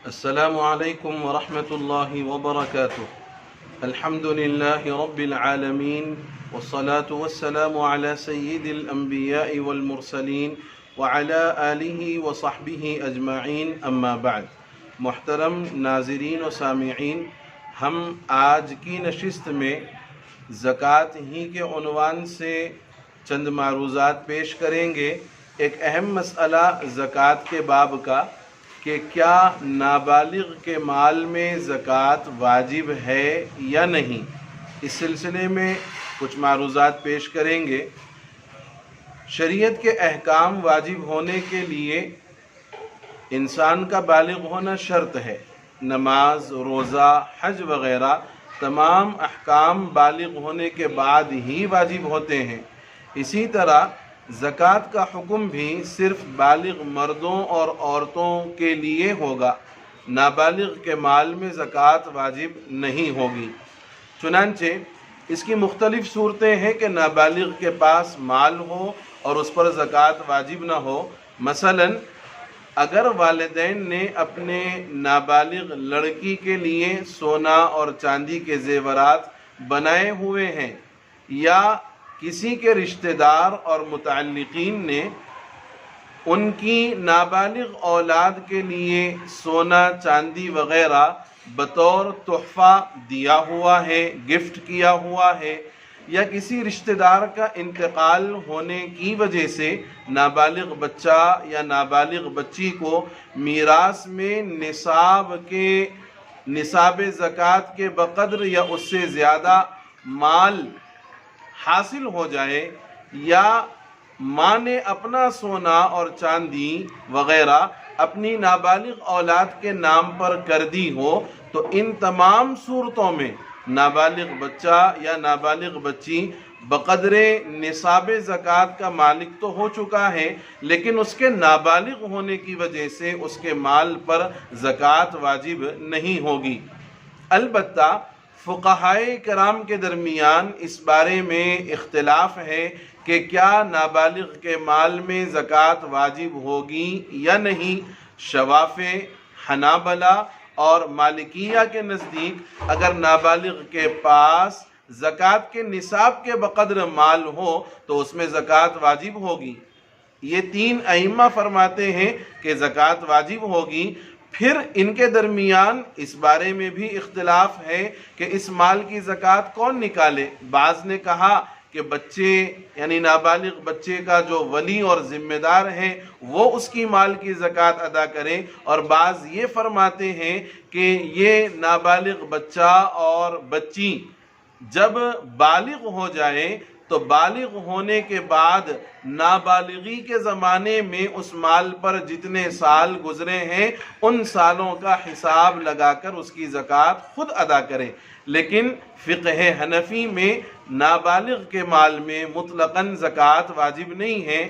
السلام علیکم ورحمۃ اللہ وبرکاتہ۔ الحمد للہ رب العالمین والصلاة والسلام علی سید الانبیاء والمرسلین وعلی آلہ وصحبہ اجمعین، اما بعد۔ محترم ناظرین و سامعین، ہم آج کی نشست میں زکوٰۃ ہی کے عنوان سے چند معروضات پیش کریں گے۔ ایک اہم مسئلہ زکوٰۃ کے باب کا کہ کیا نابالغ کے مال میں زکوٰۃ واجب ہے یا نہیں، اس سلسلے میں کچھ معروضات پیش کریں گے۔ شریعت کے احکام واجب ہونے کے لیے انسان کا بالغ ہونا شرط ہے۔ نماز، روزہ، حج وغیرہ تمام احکام بالغ ہونے کے بعد ہی واجب ہوتے ہیں۔ اسی طرح زکوٰۃ کا حکم بھی صرف بالغ مردوں اور عورتوں کے لیے ہوگا، نابالغ کے مال میں زکوٰۃ واجب نہیں ہوگی۔ چنانچہ اس کی مختلف صورتیں ہیں کہ نابالغ کے پاس مال ہو اور اس پر زکوٰۃ واجب نہ ہو۔ مثلا اگر والدین نے اپنے نابالغ لڑکی کے لیے سونا اور چاندی کے زیورات بنائے ہوئے ہیں، یا کسی کے رشتہ دار اور متعلقین نے ان کی نابالغ اولاد کے لیے سونا چاندی وغیرہ بطور تحفہ دیا ہوا ہے، گفٹ کیا ہوا ہے، یا کسی رشتہ دار کا انتقال ہونے کی وجہ سے نابالغ بچہ یا نابالغ بچی کو میراث میں نصاب زکوٰۃ کے بقدر یا اس سے زیادہ مال حاصل ہو جائے، یا ماں نے اپنا سونا اور چاندی وغیرہ اپنی نابالغ اولاد کے نام پر کر دی ہو، تو ان تمام صورتوں میں نابالغ بچہ یا نابالغ بچی بقدر نصاب زکوٰۃ کا مالک تو ہو چکا ہے، لیکن اس کے نابالغ ہونے کی وجہ سے اس کے مال پر زکوٰۃ واجب نہیں ہوگی۔ البتہ فقہائے کرام کے درمیان اس بارے میں اختلاف ہے کہ کیا نابالغ کے مال میں زکوٰۃ واجب ہوگی یا نہیں۔ شوافع، حنابلہ اور مالکیہ کے نزدیک اگر نابالغ کے پاس زکوٰۃ کے نصاب کے بقدر مال ہو تو اس میں زکوٰۃ واجب ہوگی۔ یہ تین ائمہ فرماتے ہیں کہ زکوٰۃ واجب ہوگی۔ پھر ان کے درمیان اس بارے میں بھی اختلاف ہے کہ اس مال کی زکوٰۃ کون نکالے۔ بعض نے کہا کہ بچے یعنی نابالغ بچے کا جو ولی اور ذمہ دار ہے وہ اس کی مال کی زکوٰۃ ادا کرے، اور بعض یہ فرماتے ہیں کہ یہ نابالغ بچہ اور بچی جب بالغ ہو جائے تو بالغ ہونے کے بعد نابالغی کے زمانے میں اس مال پر جتنے سال گزرے ہیں ان سالوں کا حساب لگا کر اس کی زکوٰۃ خود ادا کرے۔ لیکن فقہ حنفی میں نابالغ کے مال میں مطلقاً زکوٰۃ واجب نہیں ہے۔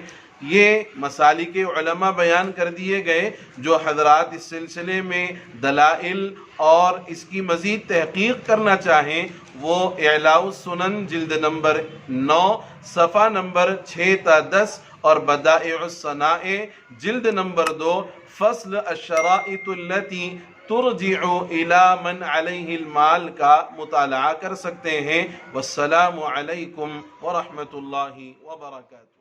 یہ مسالک علماء بیان کر دیے گئے۔ جو حضرات اس سلسلے میں دلائل اور اس کی مزید تحقیق کرنا چاہیں وہ اعلاء السنن جلد نمبر 9 صفحہ نمبر 6 تا 10 اور بدائع الصنائع جلد نمبر 2 فصل الشرائط التي ترجع الى من علیہ المال کا مطالعہ کر سکتے ہیں۔ والسلام علیکم ورحمۃ اللہ وبرکاتہ۔